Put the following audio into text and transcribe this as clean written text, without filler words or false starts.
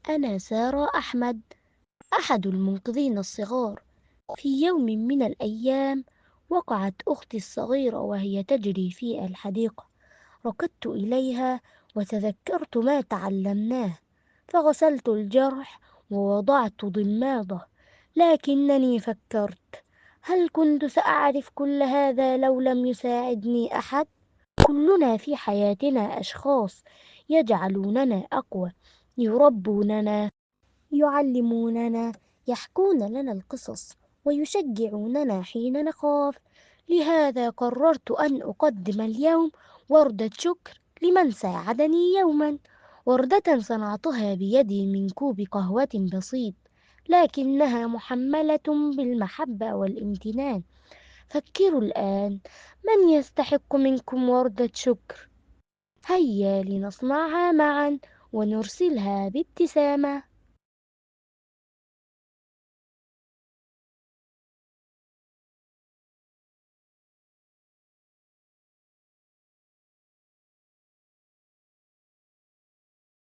أنا سارة أحمد، أحد المنقذين الصغار. في يوم من الأيام وقعت أختي الصغيرة وهي تجري في الحديقة. ركضت إليها وتذكرت ما تعلمناه، فغسلت الجرح ووضعت ضماده. لكنني فكرت، هل كنت سأعرف كل هذا لو لم يساعدني أحد؟ كلنا في حياتنا أشخاص يجعلوننا أقوى، يربوننا، يعلموننا، يحكون لنا القصص، ويشجعوننا حين نخاف. لهذا قررت أن أقدم اليوم وردة شكر لمن ساعدني يوما. وردة صنعتها بيدي من كوب قهوة بسيط، لكنها محملة بالمحبة والامتنان. فكروا الآن، من يستحق منكم وردة شكر؟ هيا لنصنعها معا ونرسلها بابتسامة.